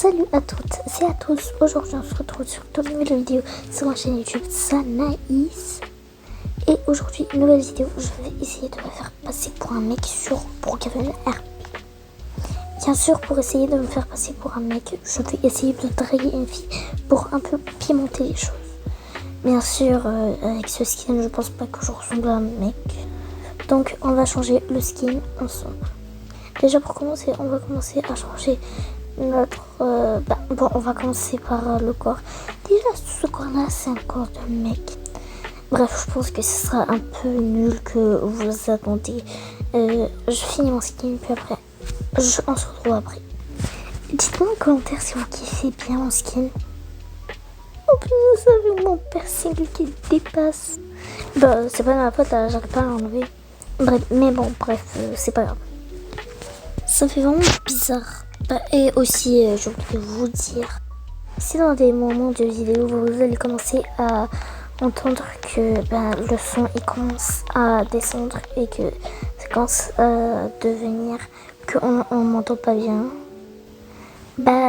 Salut à toutes et à tous, aujourd'hui on se retrouve sur une nouvelle vidéo sur ma chaîne YouTube Sanaïs. Et aujourd'hui, une nouvelle vidéo, je vais essayer de me faire passer pour un mec sur Brookhaven RP. Bien sûr, pour essayer de me faire passer pour un mec, je vais essayer de draguer une fille pour un peu pimenter les choses. Bien sûr, avec ce skin, je pense pas que je ressemble à un mec. Donc on va changer le skin ensemble. Déjà pour commencer, on va commencer à changer notre... bon, on va commencer par le corps. Déjà, ce corps-là, c'est un corps de mec. Bref, je pense que ce sera un peu nul que vous attendez. Je finis mon skin, puis après, on se retrouve après. Dites-moi en commentaire si vous kiffez bien mon skin. En plus, vous savez mon piercing qui dépasse. Bah, c'est pas ma faute, j'arrive pas à l'enlever. Bref, mais bon, c'est pas grave. Ça fait vraiment bizarre. Et aussi, je voudrais vous dire, si dans des moments de vidéo, vous allez commencer à entendre que le son il commence à descendre et que ça commence à devenir qu'on m'entend pas bien,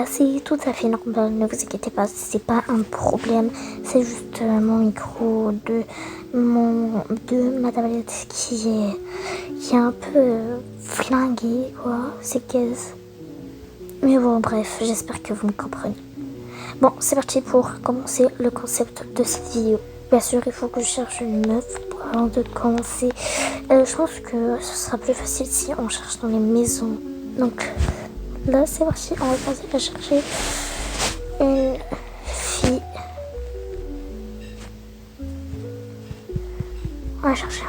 c'est tout à fait normal, ne vous inquiétez pas, c'est pas un problème, c'est juste mon micro de ma tablette qui est un peu flingué, quoi, c'est qu'est-ce. Mais bon, bref, j'espère que vous me comprenez. Bon, c'est parti pour commencer le concept de cette vidéo. Bien sûr, il faut que je cherche une meuf avant de commencer. Je pense que ce sera plus facile si on cherche dans les maisons. Donc, là, c'est parti. On va commencer à chercher une fille. On va chercher.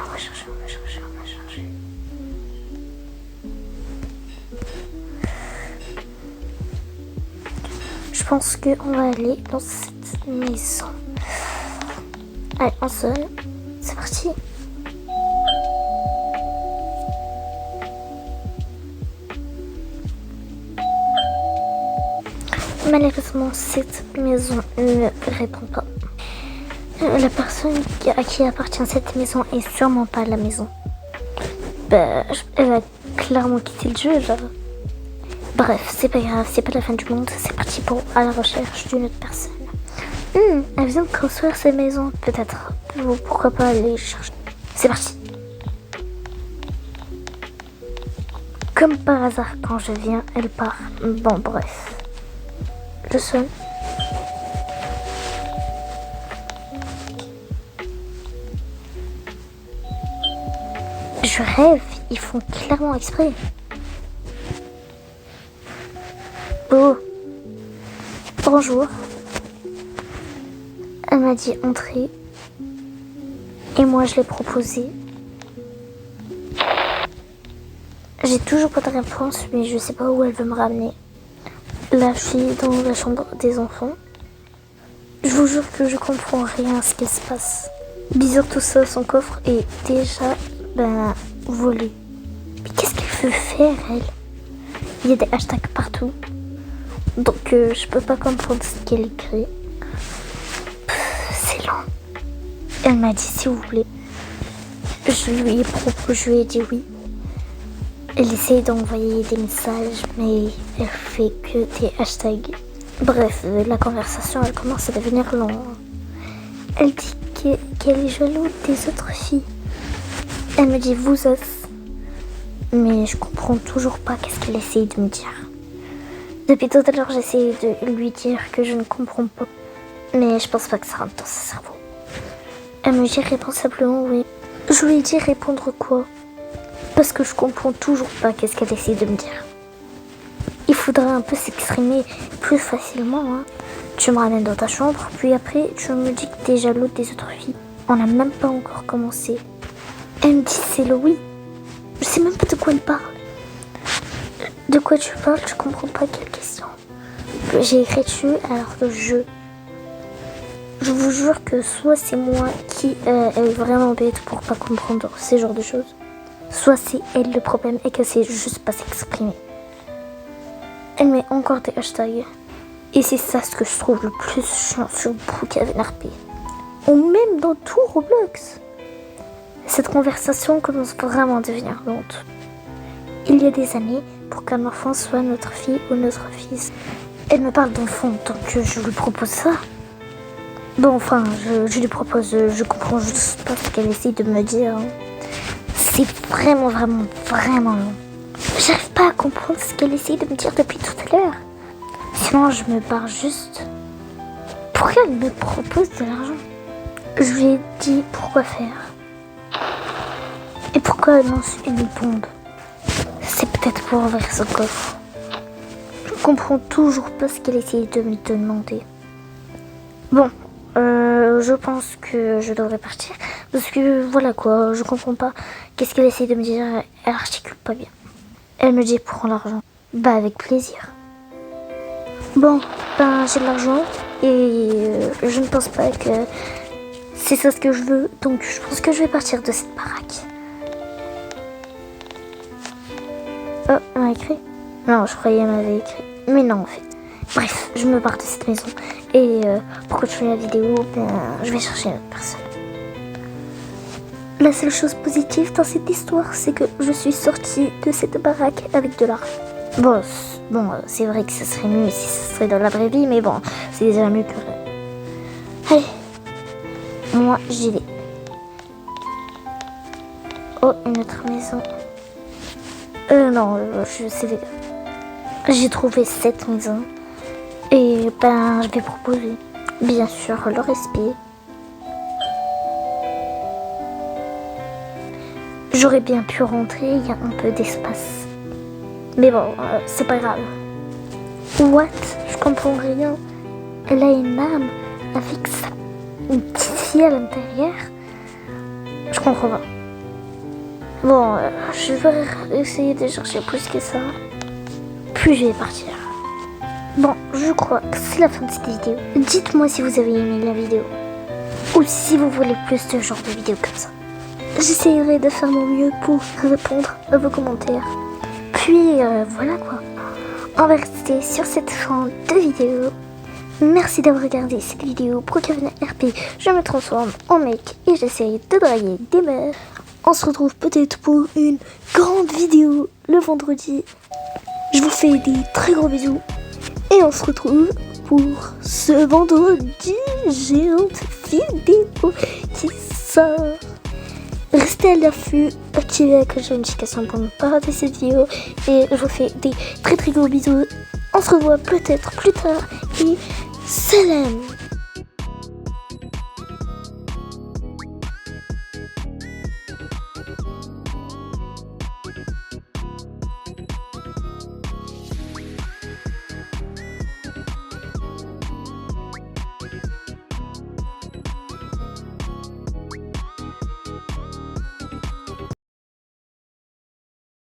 Je pense qu'on va aller dans cette maison. Allez, on sonne. C'est parti. Malheureusement, cette maison ne répond pas. La personne à qui appartient cette maison est sûrement pas la maison. Elle va clairement quitter le jeu, là. Bref, c'est pas grave, c'est pas la fin du monde, c'est parti pour à la recherche d'une autre personne. Elle vient de construire sa maison, peut-être. Pourquoi pas aller chercher. C'est parti. Comme par hasard, quand je viens, elle part. Bon, bref. Je sonne. Je rêve, ils font clairement exprès. Oh, bonjour. Elle m'a dit entrer. Et moi je l'ai proposé. J'ai toujours pas de réponse, mais je sais pas où elle veut me ramener. Là, je suis dans la chambre des enfants. Je vous jure que je comprends rien à ce qui se passe. Bizarre tout ça, son coffre est déjà volé. Mais qu'est-ce qu'elle veut faire, elle? Il y a des hashtags partout. Donc je peux pas comprendre ce qu'elle écrit. C'est lent. Elle m'a dit s'il vous plaît. Je lui ai dit oui. Elle essaye d'envoyer des messages, mais elle fait que des hashtags. Bref, la conversation elle commence à devenir longue. Elle dit qu'elle est jalouse des autres filles. Elle me dit vous autres. Mais je comprends toujours pas qu'est-ce qu'elle essaye de me dire. Depuis tout à l'heure, j'essaie de lui dire que je ne comprends pas. Mais je pense pas que ça rentre dans son cerveau. Elle me dit répond simplement oui. Je lui ai dit répondre quoi? Parce que je comprends toujours pas qu'est-ce qu'elle essaie de me dire. Il faudrait un peu s'exprimer plus facilement. Tu me ramènes dans ta chambre, puis après tu me dis que t'es jaloux des autres filles. On n'a même pas encore commencé. Elle me dit c'est le oui. Je sais même pas de quoi elle parle. De quoi tu parles? Je comprends pas quelle question. J'ai écrit dessus alors que je vous jure que soit c'est moi qui est vraiment bête pour pas comprendre ce genre de choses, soit c'est elle le problème et que c'est juste pas s'exprimer. Elle met encore des hashtags. Et c'est ça ce que je trouve le plus chiant sur Brookhaven RP. Ou même dans tout Roblox. Cette conversation commence vraiment à devenir lente. Il y a des années, pour qu'un enfant soit notre fille ou notre fils, elle me parle d'enfant, donc je lui propose ça. Bon, enfin, je lui propose, je comprends juste pas ce qu'elle essaie de me dire. C'est vraiment long. J'arrive pas à comprendre ce qu'elle essaie de me dire depuis tout à l'heure. Sinon, je me barre juste. Pourquoi elle me propose de l'argent? Je lui ai dit pourquoi faire. Et pourquoi elle lance une bombe? C'est peut-être pour ouvrir son coffre. Je comprends toujours pas ce qu'elle essaie de me demander. Bon, je pense que je devrais partir. Parce que voilà quoi, je comprends pas. Qu'est-ce qu'elle essaie de me dire? Elle articule pas bien. Elle me dit prends l'argent. Bah avec plaisir. Bon, ben j'ai de l'argent. Et je ne pense pas que c'est ça ce que je veux. Donc je pense que je vais partir de cette baraque. Oh, elle m'a écrit? Non, je croyais qu'elle m'avait écrit. Mais non en fait. Bref, je me barre de cette maison. Et pour continuer la vidéo, je vais chercher une autre personne. La seule chose positive dans cette histoire, c'est que je suis sortie de cette baraque avec de l'argent. Bon, c'est vrai que ce serait mieux si ce serait dans la vraie vie, mais bon, c'est déjà mieux que rien. Allez, moi j'y vais. Oh, une autre maison. Non, c'est les gars. J'ai trouvé cette maison. Et je vais proposer, bien sûr, le respect. J'aurais bien pu rentrer, il y a un peu d'espace. Mais bon, c'est pas grave. What? Je comprends rien. Elle a une arme avec une petite fille à l'intérieur. Je comprends pas. Bon, je vais essayer de chercher plus que ça. Puis je vais partir. Bon, je crois que c'est la fin de cette vidéo. Dites-moi si vous avez aimé la vidéo. Ou si vous voulez plus de genre de vidéos comme ça. J'essayerai de faire mon mieux pour répondre à vos commentaires. Puis voilà quoi. On va rester sur cette fin de vidéo. Merci d'avoir regardé cette vidéo. Pour Kevin RP, je me transforme en mec et j'essaye de draguer des meufs. On se retrouve peut-être pour une grande vidéo le vendredi. Je vous fais des très gros bisous. Et on se retrouve pour ce vendredi géante vidéo qui sort. Restez à l'affût, activez la cloche de notification pour ne pas rater cette vidéo. Et je vous fais des très gros bisous. On se revoit peut-être plus tard. Et salam!